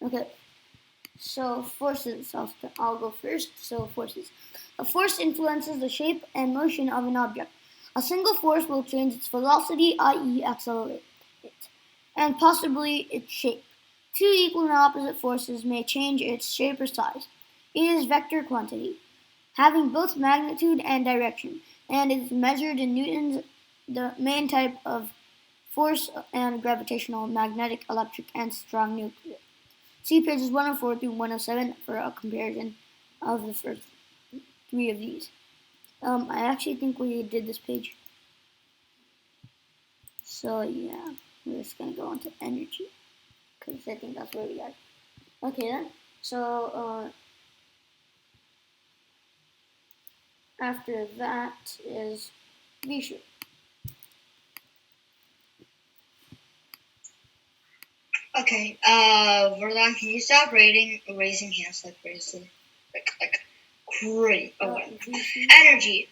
Okay. So forces, I'll go first. So forces. A force influences the shape and motion of an object. A single force will change its velocity, i.e. accelerate it, and possibly its shape. Two equal and opposite forces may change its shape or size. It is vector quantity, having both magnitude and direction, and is measured in newtons, the main type of force, and gravitational, magnetic, electric, and strong nuclear. See pages 104 through 107 for a comparison of the first three of these. I actually think we did this page. So yeah, we're just gonna go into energy because I think that's where we are. Okay then. So after that is Vishu. Okay. Verdan, can you stop raising hands like crazy? Like crazy. Okay. Energy.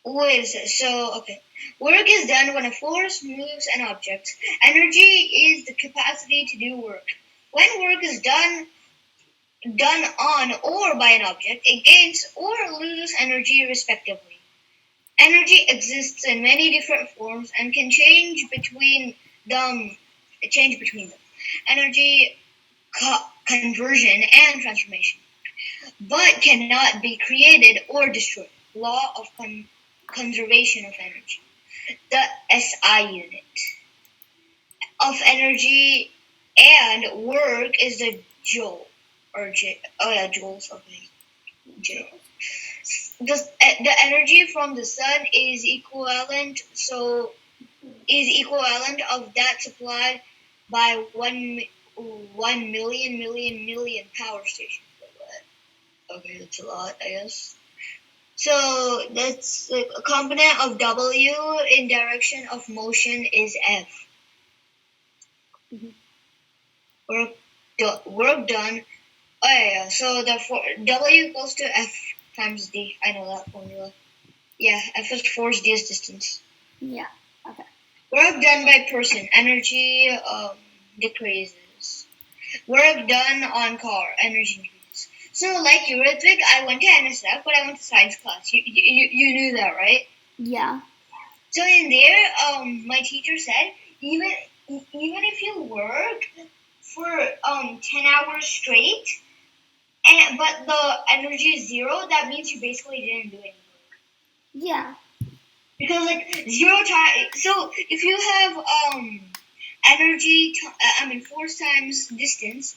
Okay. Work is done when a force moves an object. Energy is the capacity to do work. When work is done on or by an object, it gains or loses energy respectively. Energy exists in many different forms and can change between them. Energy conversion and transformation, but cannot be created or destroyed. Law of conservation of energy. The SI unit of energy and work is the joule or J. Oh yeah, joules. Okay, J. The energy from the sun is equivalent. So is equivalent of that supplied by 1 million power stations. Okay, that's a lot, I guess. So that's like a component of W in direction of motion is F. Mm-hmm. Work done. Oh yeah. So therefore W equals to F times D. I know that formula. Yeah, F is force, D is distance. Yeah. Okay. Work done by person. Energy decreases. Work done on car. Energy increases. So like you, Ritvik, I went to NSF, but I went to science class. You knew that, right? Yeah. So in there, my teacher said even if you work for 10 hours straight, but the energy is zero, that means you basically didn't do any work. Yeah. Because like 0 times, so if you have energy, force times distance,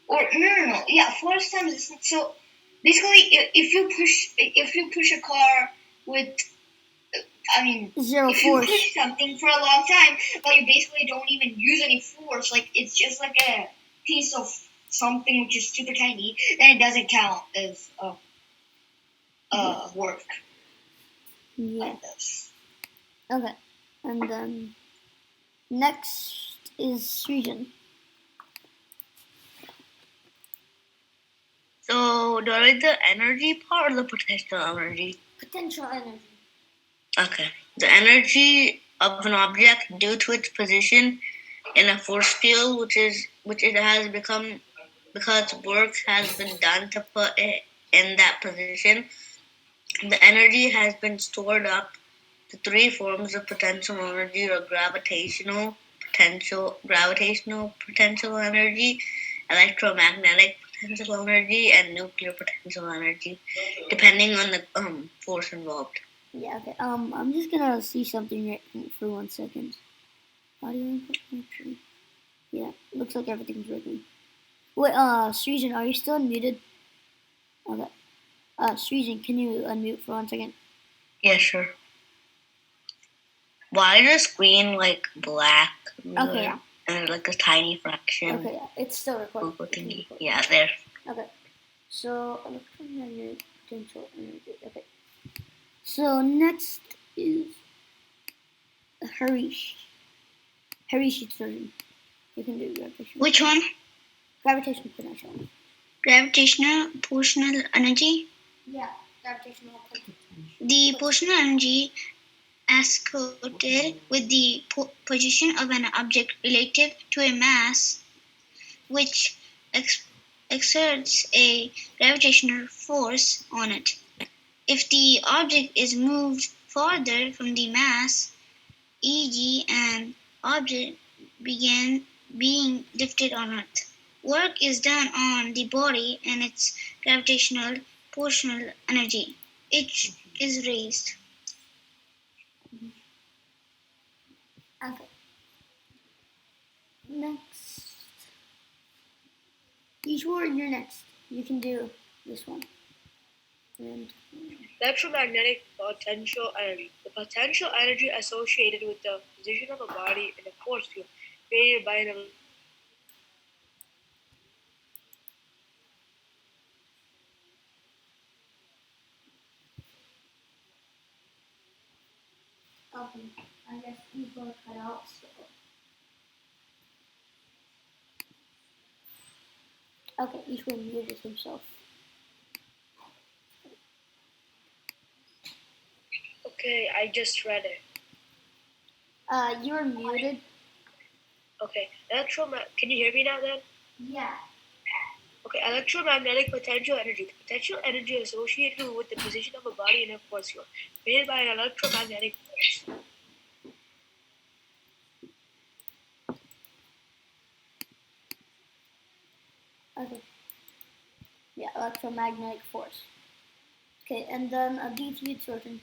or no, yeah, force times distance. So basically, if you push a car with, zero if force. you push something for a long time, but you basically don't even use any force, like it's just like a piece of something which is super tiny, then it doesn't count as work. Yeah. Okay, and then next is Srijan. So, do I read the energy part or the potential energy? Potential energy. Okay. The energy of an object due to its position in a force field, which it has become because work has been done to put it in that position. The energy has been stored up to three forms of potential energy, or gravitational potential energy, electromagnetic potential energy, and nuclear potential energy, depending on the force involved. Yeah, okay. I'm just gonna see something right for 1 second. Audio input connection. Yeah, looks like everything's working. Wait, Srijan, are you still unmuted? Okay. Srijan, can you unmute for 1 second? Yeah, sure. Why is the screen like black? Okay, yeah. And like a tiny fraction. Okay, yeah. It's still recording. Yeah, there. Okay. So, electromagnetic potential energy. Okay. So, next is Harish. Harish, it's turn. You can do gravitational. Which one? Gravitational potential. Gravitational positional energy? Yeah, gravitational potential. The positional energy associated with the position of an object relative to a mass, which exerts a gravitational force on it. If the object is moved farther from the mass, e.g., an object began being lifted on Earth, work is done on the body and its gravitational proportional energy. It is raised. Okay. Next. Ishwar, you're next. You can do this one. And Electromagnetic potential energy. The potential energy associated with the position of a body in a force field created by an okay, I guess Ishwar cut out. So. Okay, Ishwar muted himself. Okay, I just read it. You're muted. Okay, can you hear me now then? Yeah. Okay, electromagnetic potential energy. The potential energy associated with the position of a body in a force field created by an electromagnetic force. Okay. Yeah, electromagnetic force. Okay, and then D3, it's your turn.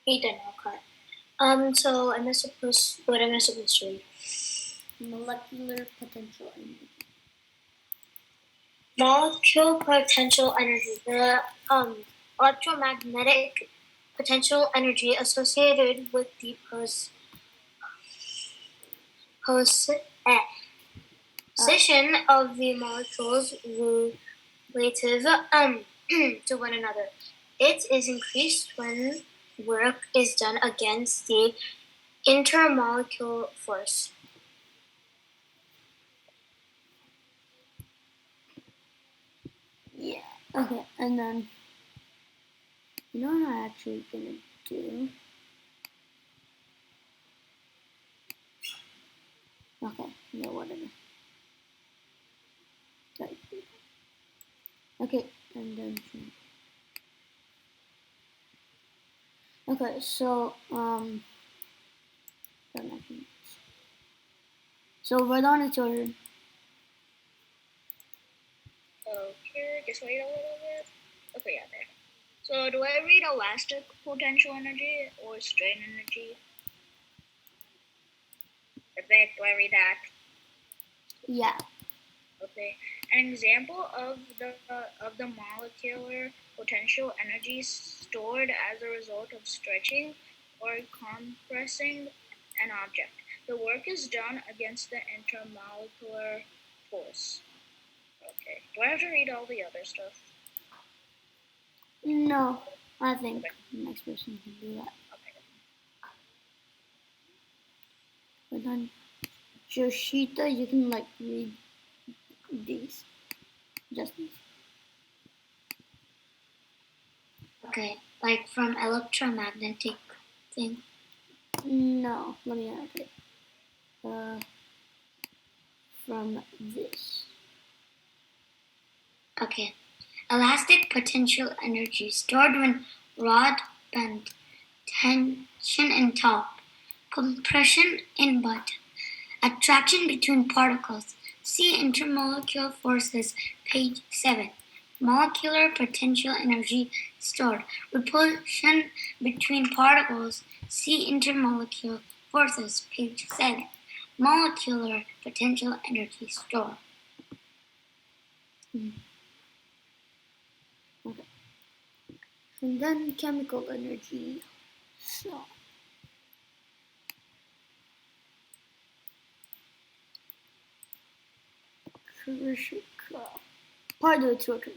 Hey then, okay. So what am I supposed to read? Molecular potential energy. Molecule potential energy. The electromagnetic potential energy associated with the position of the molecules relative to one another. It is increased when work is done against the intermolecular force. Yeah. Okay, and then you know what I'm actually gonna do? Okay, yeah, whatever. Okay, and then okay, so Verdon, it's your turn. Okay, just wait a little bit. Okay, yeah, there. So do I read elastic potential energy or strain energy? Perfect. Do I read that? Yeah. Okay. An example of the molecular potential energy stored as a result of stretching or compressing an object. The work is done against the intermolecular force. Okay. Do I have to read all the other stuff? No, I think the next person can do that. Okay. But then Joshita, you can like read these. Just these. Okay, like from electromagnetic thing. No, let me add it. From this. Okay. Elastic potential energy stored when rod bend, tension in top, compression in bottom, attraction between particles. See intermolecular forces, page 7. Molecular potential energy stored. Repulsion between particles. See intermolecular forces, page 7. Molecular potential energy stored. Okay. And then chemical energy. So. Pardon, it's your turn.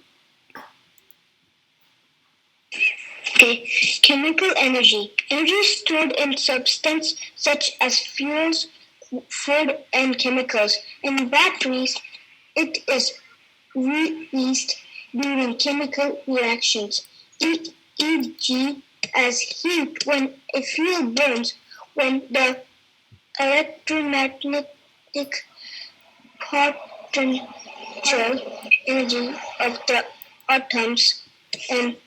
Okay, chemical energy. Energy stored in substance such as fuels, food, and chemicals. In batteries, it is released during chemical reactions, e.g. as heat when a fuel burns, when the electromagnetic potential energy of the atoms and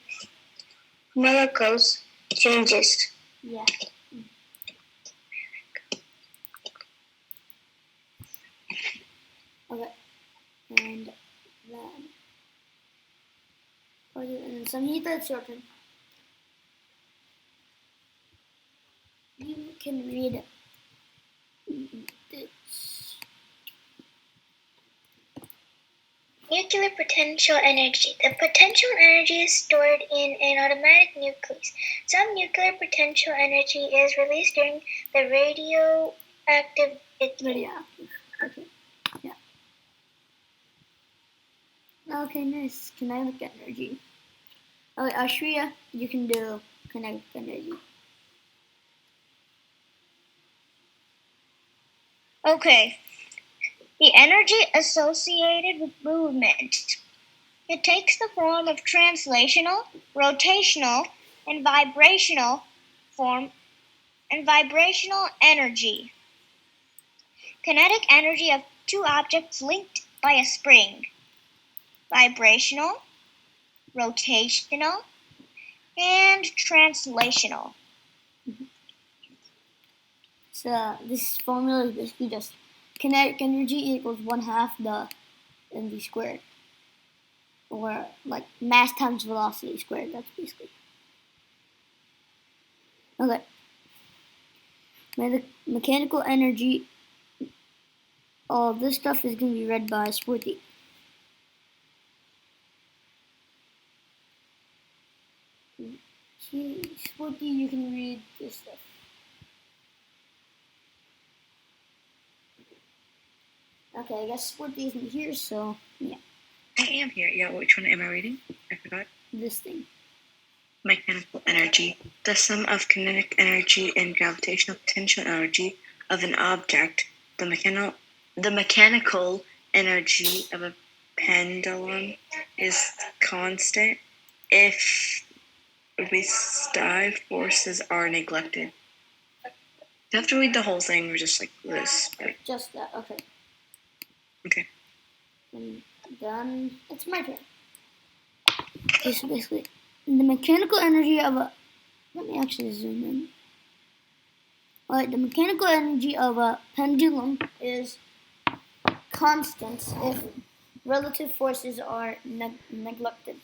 molecules changes. Yeah. Okay. And then, and Samhita, it's your turn. You can read this. Nuclear potential energy. The potential energy is stored in an automatic nucleus. Some nuclear potential energy is released during the radioactive. Radioactive. Okay. Yeah. Okay, nice. Kinetic energy. Okay, Ashriya, you can do kinetic energy. Okay. The energy associated with movement. It takes the form of translational, rotational, and vibrational energy. Kinetic energy of two objects linked by a spring. Vibrational, rotational, and translational. So this formula is basically just kinetic energy equals 1/2 the mv squared, or like mass times velocity squared. That's basically. Okay. Mechanical energy. All this stuff is going to be read by Sporty. Sporty, you can read this stuff. Okay, I guess Sporty isn't here, so yeah. I am here. Yeah, which one am I reading? I forgot. This thing. Mechanical energy. The sum of kinetic energy and gravitational potential energy of an object. The mechanical energy of a pendulum is constant if restive forces are neglected. Do you have to read the whole thing or just like this? Just that, okay. Okay. And then it's my turn. Okay, so basically, the mechanical energy of a. Let me actually zoom in. Alright, the mechanical energy of a pendulum is constant if relative forces are neglected.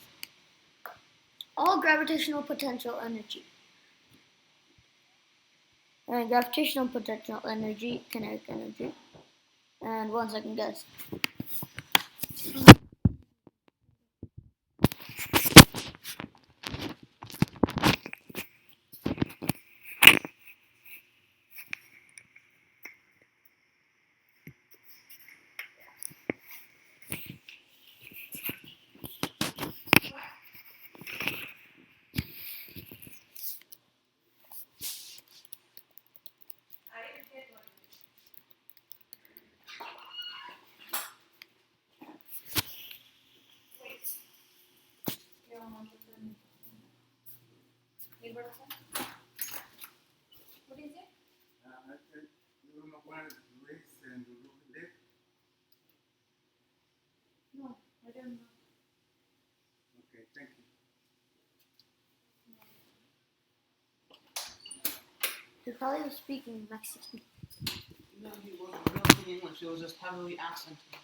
All gravitational potential energy. Gravitational potential energy, kinetic energy. And 1 second, guys. No, I don't know. Okay, thank you. He probably was speaking Mexican. No, he wasn't speaking English. It was just heavily accented.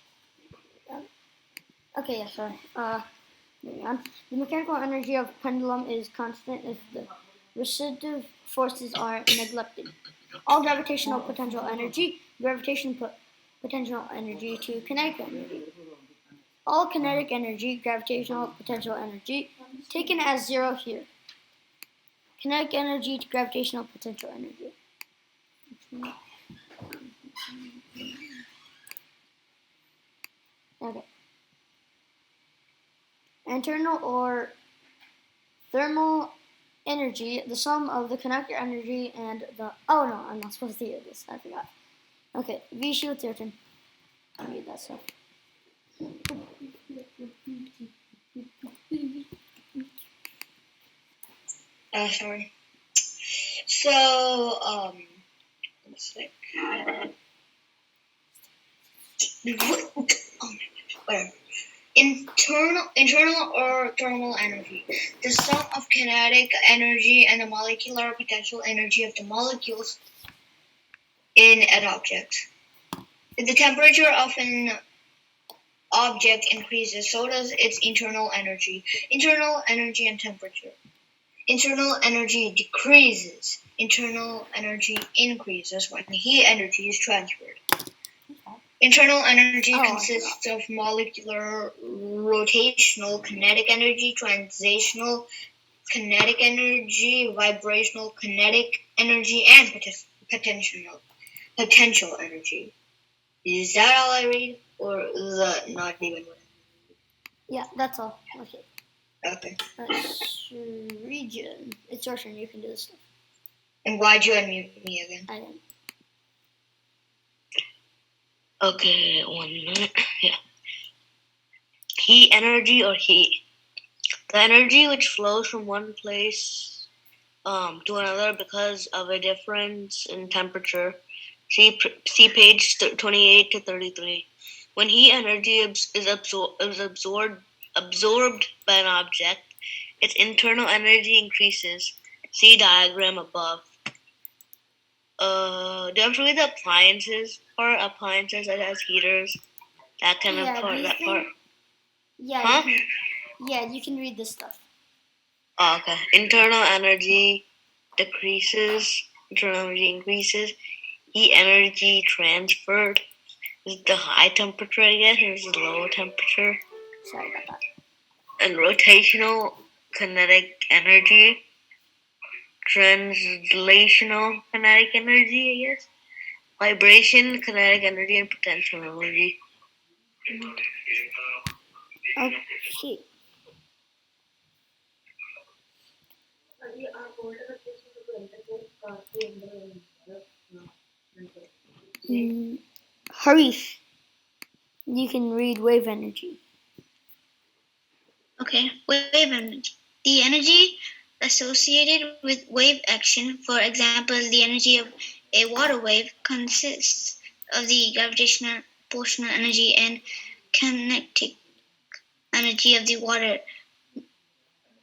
Okay, yeah, sorry. Moving on. The mechanical energy of pendulum is constant if the resistive forces are neglected. All gravitational potential energy, potential energy to kinetic energy. All kinetic energy, gravitational potential energy, taken as 0 here. Kinetic energy to gravitational potential energy. Okay. Internal or thermal energy, the sum of the conductor energy and the. Oh no, I'm not supposed to do this. I forgot. Okay, Vishu, it's your turn. I'll read that stuff. Sorry. So, It's like, what? Oh my gosh, whatever. Internal or thermal energy. The sum of kinetic energy and the molecular potential energy of the molecules in an object. If the temperature of an object increases, so does its internal energy. Internal energy and temperature. Internal energy decreases. Internal energy increases when heat energy is transferred. Internal energy consists of molecular rotational kinetic energy, translational kinetic energy, vibrational kinetic energy, and potential energy. Is that all I read, or is that not even what Yeah, that's all. Okay. Okay. Region. It's your turn. You can do this stuff. And why'd you unmute me again? I didn't. Okay, 1 minute. Yeah. Heat energy or heat. The energy which flows from one place to another because of a difference in temperature. See page 28 to 33. When heat energy is absorbed by an object, its internal energy increases. See diagram above. Do you have to read the appliances part? Appliances such as heaters, that kind of part. That part. Yeah. Huh? You can read this stuff. Oh, okay. Internal energy decreases. Internal energy increases. Heat energy transferred is the high temperature, I guess, or is the low temperature. Sorry about that. And rotational kinetic energy. Translational kinetic energy, I guess. Vibration, kinetic energy, and potential energy. Okay. Harish, you can read wave energy. Okay, wave energy. The energy associated with wave action, for example, the energy of a water wave, consists of the gravitational portional energy and kinetic energy of the water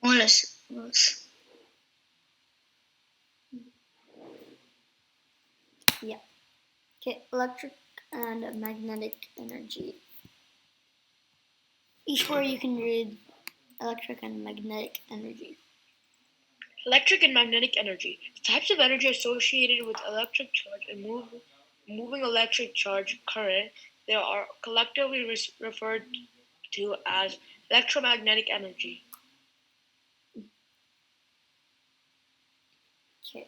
molecules. Yeah. Okay, electric and magnetic energy. Ishwar, you can read electric and magnetic energy. Electric and magnetic energy. The types of energy associated with electric charge and moving electric charge current, they are collectively referred to as electromagnetic energy. Okay.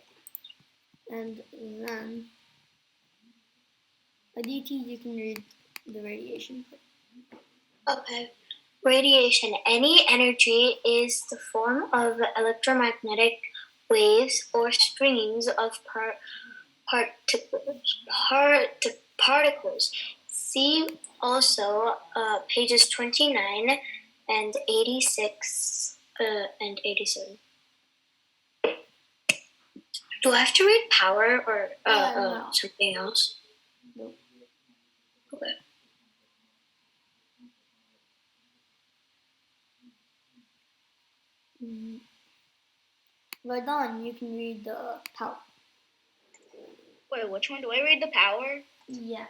And then, Aditi, you can read the radiation part. Okay. Radiation. Any energy is the form of electromagnetic waves or strings of particles. See also pages 29 and 86 and 87. Do I have to read power or No. something else? No. Okay. Vardhan, you can read the power. Wait, which one? Do I read the power? Yeah.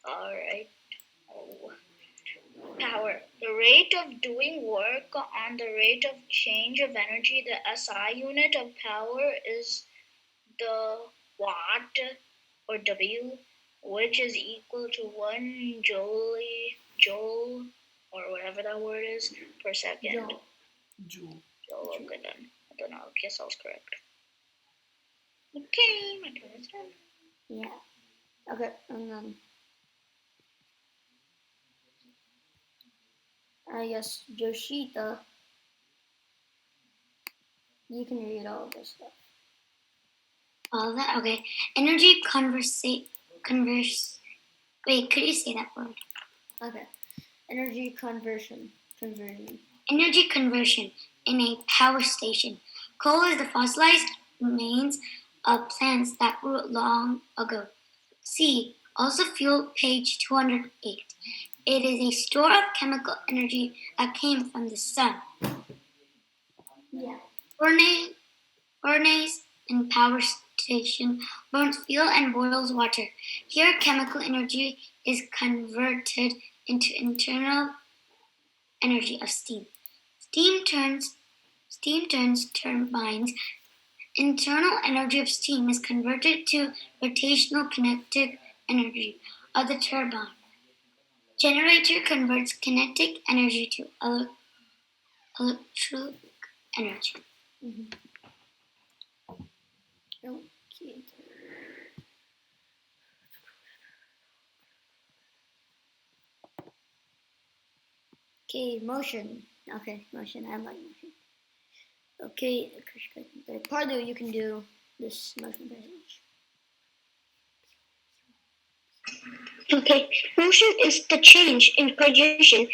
Alright. Power. The rate of doing work on the rate of change of energy. The SI unit of power is the watt or W, which is equal to 1 joule or whatever that word is per second. Joule. Okay then. I don't know. I guess I was correct. Okay, my turn is done. Yeah. Okay, and then I guess Joshita, you can read all this stuff. All of that? Okay. Energy Wait, could you say that word? Okay. Energy conversion. Energy conversion in a power station. Coal is the fossilized remains of plants that grew long ago. C. Also fuel page 208. It is a store of chemical energy that came from the sun. Yeah. Furnace and power station burns fuel and boils water. Here, chemical energy is converted into internal energy of steam. Steam turns turbines. Internal energy of steam is converted to rotational kinetic energy of the turbine. Generator converts kinetic energy to electric energy. Okay. Okay, motion. Okay, motion. I like motion. Okay, Pardo, you can do this motion passage. Okay, motion is the change in position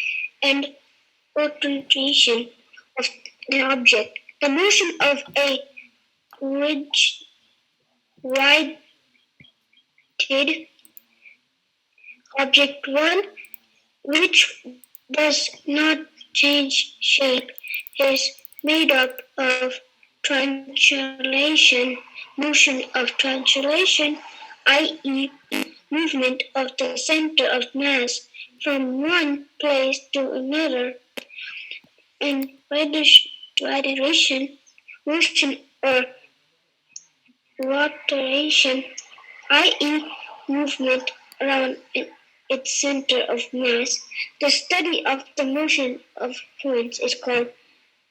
and orientation of an object. The motion of a righted object, one which does not change shape, is made up of translation, motion of translation, i.e., movement of the center of mass from one place to another, and radiation, motion or rotation, i.e., movement around its center of mass. The study of the motion of points is called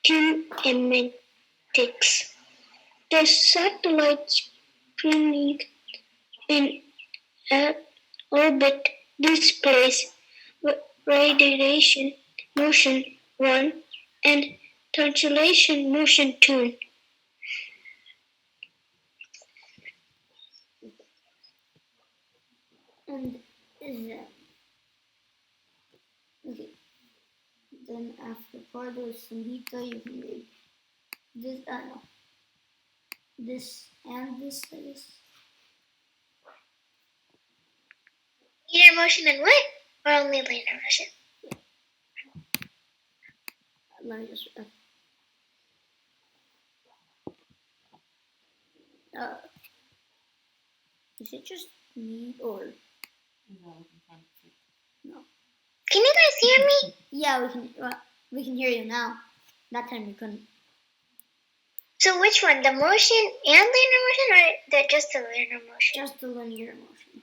kinematics. The satellite spinning in orbit displays radiation motion 1 and translation motion 2. And is that okay? Then after Pardo Sandita, you can read this. No, this and this. I guess. Linear motion and what? Or only linear motion? Let me just. Is it just me or no? Can you guys hear me? Yeah, we can. We can hear you now. That time we couldn't. So which one? The motion and linear motion, or just the linear motion? Just the linear motion.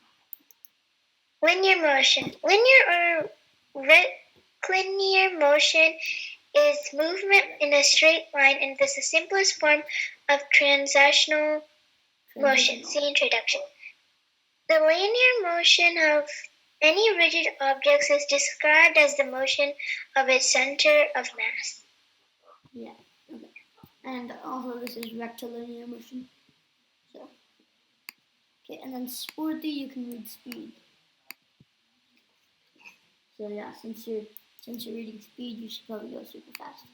Linear motion. Linear or rectilinear motion is movement in a straight line and is the simplest form of translational motion. See introduction. The linear motion of any rigid object is described as the motion of its center of mass. Yeah. Okay. And also this is rectilinear motion. So. Okay, and then sporty, you can read speed. So yeah, since you're reading speed, you should probably go super fast.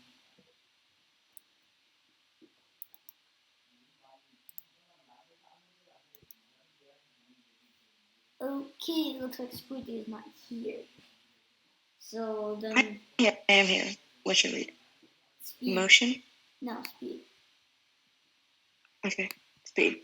Okay, looks like Sporty is not here. So then. Yeah, I am here. What should we read? Speed. Motion? No, speed. Okay, speed.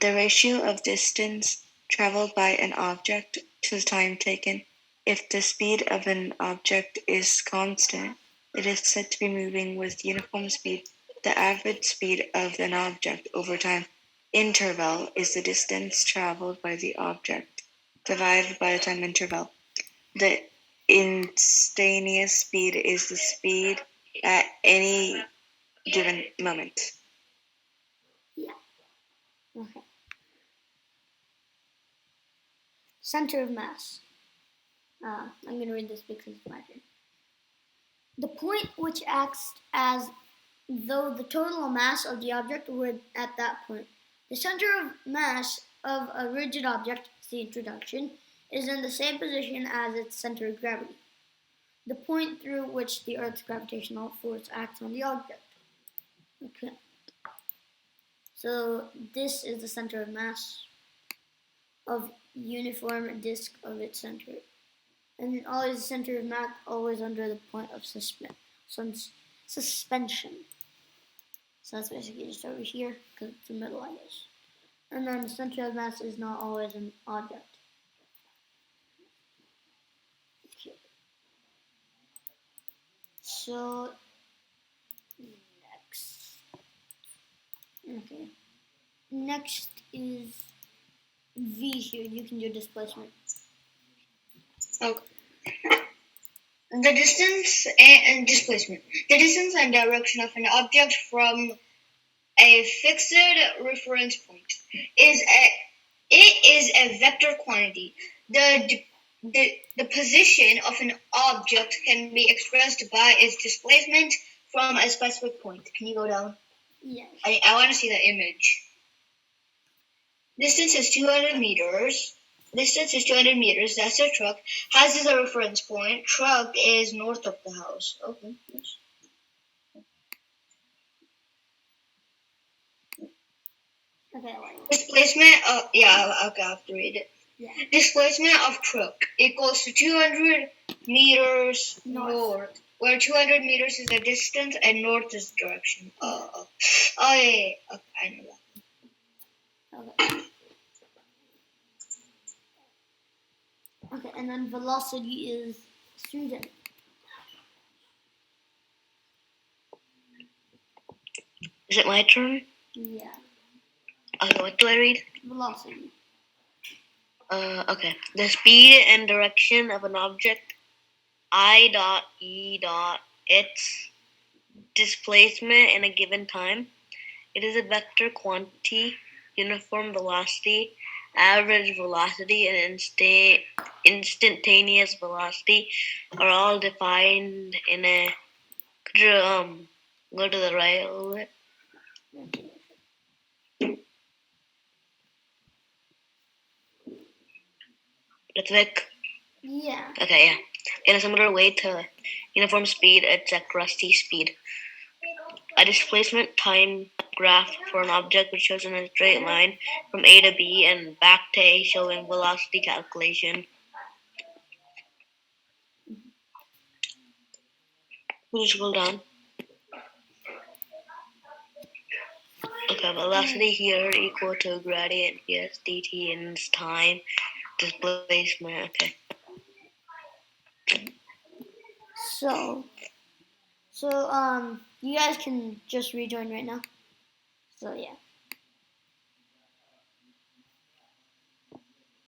The ratio of distance traveled by an object to time taken. If the speed of an object is constant, it is said to be moving with uniform speed. The average speed of an object over time interval is the distance traveled by the object divided by the time interval. The instantaneous speed is the speed at any given moment. Yeah. Okay. Center of mass. I'm going to read this because it's my turn. The point which acts as though the total mass of the object were at that point. The center of mass of a rigid object, see introduction, is in the same position as its center of gravity, the point through which the Earth's gravitational force acts on the object. Okay. So this is the center of mass of uniform disk of its center. And always the center of mass always under the point of suspension. So that's basically just over here, because it's the middle, I guess. And then the center of mass is not always an object. Okay. So next is V here. You can do displacement. Okay. The distance and displacement. The distance and direction of an object from a fixed reference point is a vector quantity. The position of an object can be expressed by its displacement from a specific point. Can you go down? Yes. I want to see the image. Distance is 200 meters. Distance is 200 meters. That's a truck. House is a reference point. Truck is north of the house. Okay. Yes. Okay. Displacement of I'll have to read it. Yeah. Displacement of truck equals to 200 meters north, where 200 meters is the distance and north is the direction. Yeah. Okay, I know that. Okay. Okay, and then velocity is student. Is it my turn? Yeah. Okay, what do I read? Velocity. Okay. The speed and direction of an object I dot E dot its displacement in a given time. It is a vector quantity. Uniform velocity, average velocity, and instantaneous velocity are all defined in a. Could you go to the right a little bit? That's Vic. Yeah. Okay, yeah. In a similar way to uniform speed, it's a crusty speed. A displacement time graph for an object which shows in a straight line from A to B and back to A, showing velocity calculation. Can you scroll down? Okay, velocity here equal to gradient yes dt in time displacement. Okay. So you guys can just rejoin right now. So yeah.